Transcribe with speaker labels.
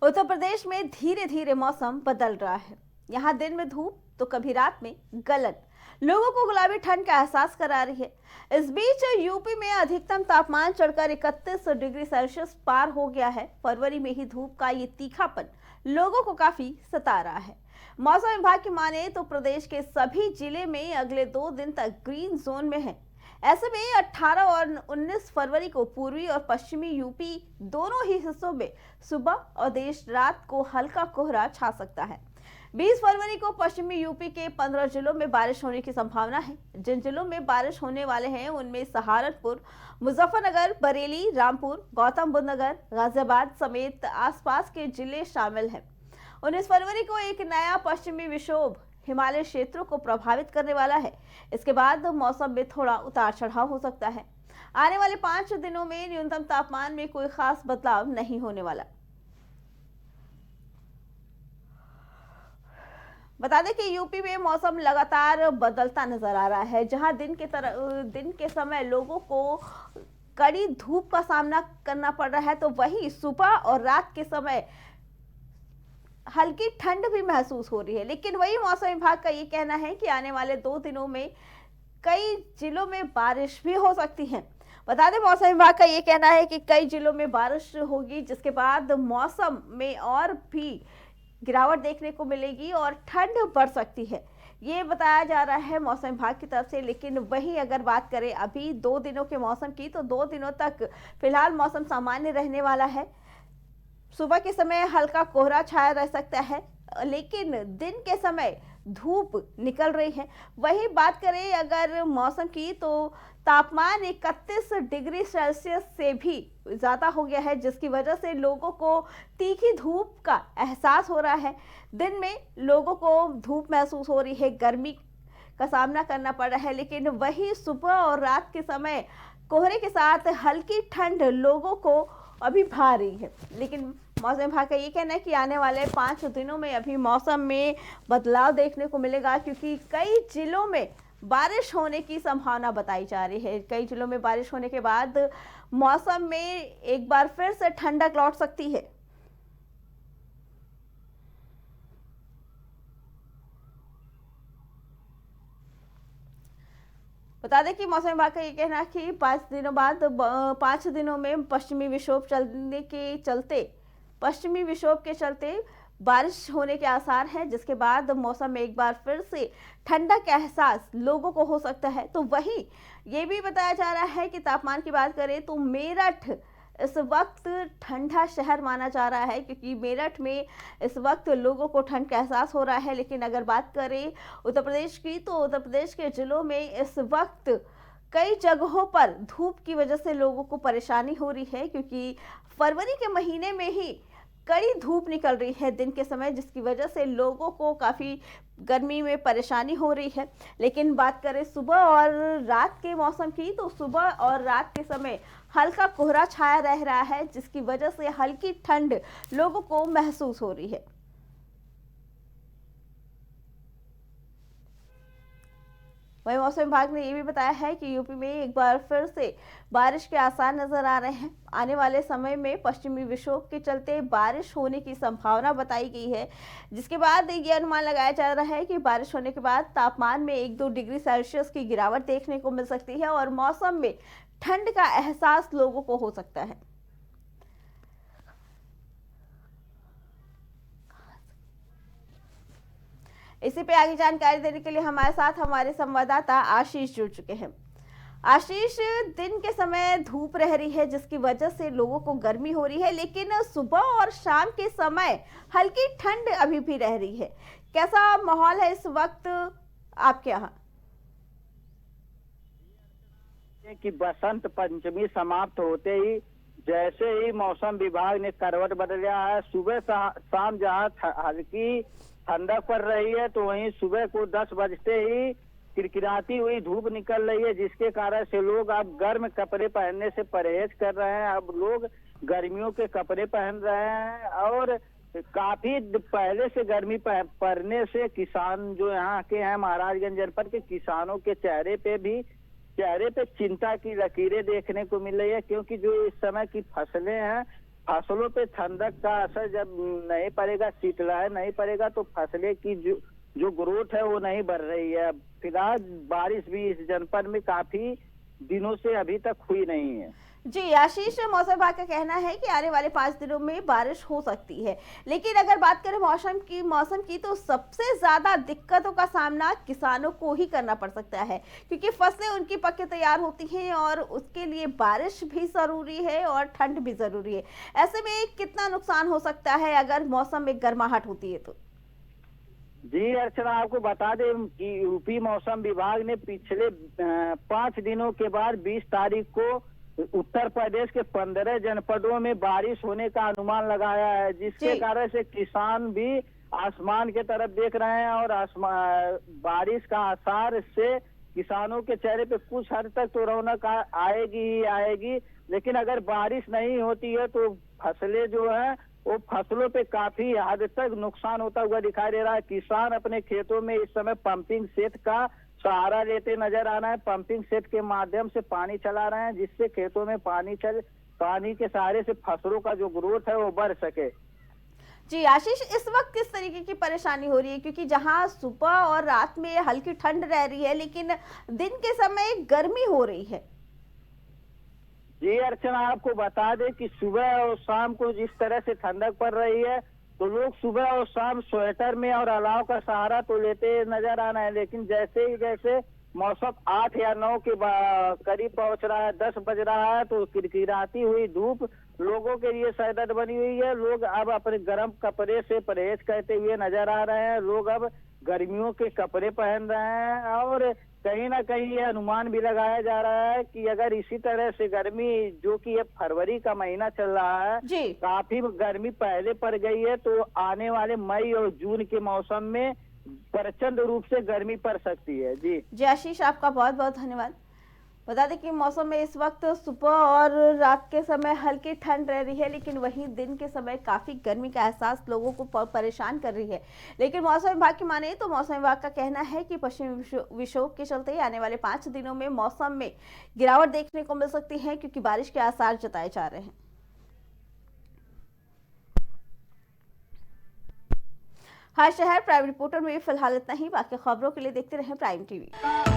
Speaker 1: उत्तर प्रदेश में धीरे धीरे मौसम बदल रहा है। यहाँ दिन में धूप तो कभी रात में गलन लोगों को गुलाबी ठंड का एहसास करा रही है। इस बीच यूपी में अधिकतम तापमान चढ़कर 31 डिग्री सेल्सियस पार हो गया है। फरवरी में ही धूप का ये तीखापन लोगों को काफी सता रहा है। मौसम विभाग की माने तो प्रदेश के सभी जिले में अगले 2 दिन तक ग्रीन जोन में है। ऐसे में 18 और 19 फरवरी को पूर्वी और पश्चिमी यूपी दोनों ही हिस्सों में सुबह और देर रात को हल्का कोहरा छा सकता है। 20 फरवरी को पश्चिमी यूपी के 15 जिलों में बारिश होने की संभावना है। जिन जिलों में बारिश होने वाले हैं उनमें सहारनपुर, मुजफ्फरनगर, बरेली, रामपुर, गौतम बुद्ध नगर, गाजियाबाद समेत आसपास के जिले शामिल हैं। 19 फरवरी को एक नया पश्चिमी विक्षोभ हिमालय क्षेत्रों को प्रभावित करने वाला है। इसके बाद मौसम में थोड़ा उतार चढ़ाव हो सकता है। आने वाले 5 दिनों में न्यूनतम तापमान में कोई खास बदलाव नहीं होने वाला। बता दें कि यूपी में मौसम लगातार बदलता नजर आ रहा है। जहां दिन के समय लोगों को कड़ी धूप का सामना करना पड़ रहा है, तो वहीं सुबह और रात के समय हल्की ठंड भी महसूस हो रही है। लेकिन वही मौसम विभाग का ये कहना है कि आने वाले 2 दिनों में कई जिलों में बारिश भी हो सकती है। बता दें मौसम विभाग का ये कहना है कि कई जिलों में बारिश होगी, जिसके बाद मौसम में और भी गिरावट देखने को मिलेगी और ठंड बढ़ सकती है। ये बताया जा रहा है मौसम विभाग की तरफ से। लेकिन वहीं अगर बात करें अभी 2 दिनों के मौसम की, तो 2 दिनों तक फिलहाल मौसम सामान्य रहने वाला है। सुबह के समय हल्का कोहरा छाया रह सकता है, लेकिन दिन के समय धूप निकल रही है। वहीं बात करें अगर मौसम की, तो तापमान 31 डिग्री सेल्सियस से भी ज़्यादा हो गया है, जिसकी वजह से लोगों को तीखी धूप का एहसास हो रहा है। दिन में लोगों को धूप महसूस हो रही है, गर्मी का सामना करना पड़ रहा है। लेकिन वही सुबह और रात के समय कोहरे के साथ हल्की ठंड लोगों को अभी भा रही है। लेकिन मौसम विभाग का ये कहना है कि आने वाले 5 दिनों में अभी मौसम में बदलाव देखने को मिलेगा, क्योंकि कई जिलों में बारिश होने की संभावना बताई जा रही है। कई जिलों में बारिश होने के बाद मौसम में एक बार फिर से ठंडक लौट सकती है। बता दें कि मौसम विभाग का ये कहना है कि 5 दिनों में पश्चिमी विक्षोभ के चलते बारिश होने के आसार हैं, जिसके बाद मौसम में एक बार फिर से ठंडक का एहसास लोगों को हो सकता है। तो वहीं ये भी बताया जा रहा है कि तापमान की बात करें तो मेरठ इस वक्त ठंडा शहर माना जा रहा है, क्योंकि मेरठ में इस वक्त लोगों को ठंड का एहसास हो रहा है। लेकिन अगर बात करें उत्तर प्रदेश की, तो उत्तर प्रदेश के जिलों में इस वक्त कई जगहों पर धूप की वजह से लोगों को परेशानी हो रही है, क्योंकि फरवरी के महीने में ही कड़ी धूप निकल रही है दिन के समय, जिसकी वजह से लोगों को काफ़ी गर्मी में परेशानी हो रही है। लेकिन बात करें सुबह और रात के मौसम की, तो सुबह और रात के समय हल्का कोहरा छाया रह रहा है, जिसकी वजह से हल्की ठंड लोगों को महसूस हो रही है। वहीं मौसम विभाग ने यह भी बताया है कि यूपी में एक बार फिर से बारिश के आसार नजर आ रहे हैं। आने वाले समय में पश्चिमी विक्षोभ के चलते बारिश होने की संभावना बताई गई है, जिसके बाद ये अनुमान लगाया जा रहा है कि बारिश होने के बाद तापमान में 1-2 डिग्री सेल्सियस की गिरावट देखने को मिल सकती है और मौसम में ठंड का एहसास लोगों को हो सकता है। इसी पे आगे जानकारी देने के लिए हमारे साथ हमारे संवाददाता आशीष जुड़ चुके हैं। आशीष, दिन के समय धूप रह रही है, जिसकी वजह से लोगों को गर्मी हो रही है, लेकिन सुबह और शाम के समय हल्की ठंड अभी भी रह रही है। कैसा माहौल है इस वक्त आपके यहाँ?
Speaker 2: कि बसंत पंचमी समाप्त होते ही जैसे ही मौसम विभाग ने करवट बदल लिया है, सुबह शाम जहाँ हल्की ठंडक पड़ रही है, तो वहीं सुबह को 10 बजते ही किरकिराती हुई धूप निकल रही है, जिसके कारण से लोग अब गर्म कपड़े पहनने से परहेज कर रहे हैं। अब लोग गर्मियों के कपड़े पहन रहे हैं और काफी पहले से गर्मी पड़ने से किसान जो यहाँ के हैं महाराजगंज जनपद के किसानों के चेहरे पे चिंता की लकीरें देखने को मिल रही है, क्योंकि जो इस समय की फसलें हैं फसलों पे ठंडक का असर जब नहीं पड़ेगा, शीतलहर नहीं पड़ेगा, तो फसलें की जो ग्रोथ है वो नहीं बढ़ रही है। फिलहाल बारिश भी इस जनपद में काफी दिनों से अभी तक हुई नहीं है।
Speaker 1: जी आशीष, मौसम विभाग का कहना है कि आने वाले 5 दिनों में बारिश हो सकती है, लेकिन अगर बात करें मौसम की तो सबसे ज्यादा दिक्कतों का सामना किसानों को ही करना पड़ सकता है, क्योंकि फसलें उनकी पक के तैयार होती हैं और उसके लिए बारिश भी जरूरी है और ठंड भी जरूरी है। ऐसे में कितना नुकसान हो सकता है अगर मौसम में गर्माहट होती है तो?
Speaker 2: जी अर्चना, आपको बता दें कि यूपी मौसम विभाग ने पिछले 5 दिनों के बाद 20 तारीख को उत्तर प्रदेश के 15 जनपदों में बारिश होने का अनुमान लगाया है, जिसके कारण से किसान भी आसमान के तरफ देख रहे हैं और बारिश का आसार से किसानों के चेहरे पे कुछ हद तक तो रौनक आएगी ही आएगी। लेकिन अगर बारिश नहीं होती है तो फसलें जो है वो फसलों पे काफी हद तक नुकसान होता हुआ दिखाई दे रहा है। किसान अपने खेतों में इस समय पंपिंग सेट का सहारा लेते नजर आ रहा है। पंपिंग सेट के माध्यम से पानी चला रहे हैं, जिससे खेतों में पानी के सहारे से फसलों का जो ग्रोथ है वो बढ़ सके।
Speaker 1: जी आशीष, इस वक्त किस तरीके की परेशानी हो रही है, क्योंकि जहां सुबह और रात में हल्की ठंड रह रही है लेकिन दिन के समय गर्मी हो रही है?
Speaker 2: जी अर्चना, आपको बता दें कि सुबह और शाम को जिस तरह से ठंडक पड़ रही है तो लोग सुबह और शाम स्वेटर में और अलाव का सहारा तो लेते नजर आ रहे हैं, लेकिन जैसे मौसम 8 या 9 के करीब पहुंच रहा है, 10 बज रहा है, तो किरकिराती हुई धूप लोगों के लिए सरदर्द बनी हुई है। लोग अब अपने गर्म कपड़े से परहेज करते हुए नजर आ रहे हैं। लोग अब गर्मियों के कपड़े पहन रहे हैं और कहीं ना कहीं ये अनुमान भी लगाया जा रहा है कि अगर इसी तरह से गर्मी, जो कि ये फरवरी का महीना चल रहा है, काफी गर्मी पहले पड़ गई है, तो आने वाले मई और जून के मौसम में प्रचंड रूप से गर्मी पड़ सकती है। जी
Speaker 1: आशीष, आपका बहुत बहुत धन्यवाद। बता दें कि मौसम में इस वक्त सुबह और रात के समय हल्की ठंड रह रही है, लेकिन वहीं दिन के समय काफ़ी गर्मी का एहसास लोगों को परेशान कर रही है। लेकिन मौसम विभाग की माने तो मौसम विभाग का कहना है कि पश्चिमी विक्षोभ के चलते आने वाले 5 दिनों में मौसम में गिरावट देखने को मिल सकती है, क्योंकि बारिश के आसार जताए जा रहे हैं। हर शहर प्राइम रिपोर्टर में फिलहाल इतना ही। बाकी खबरों के लिए देखते रहें प्राइम टीवी।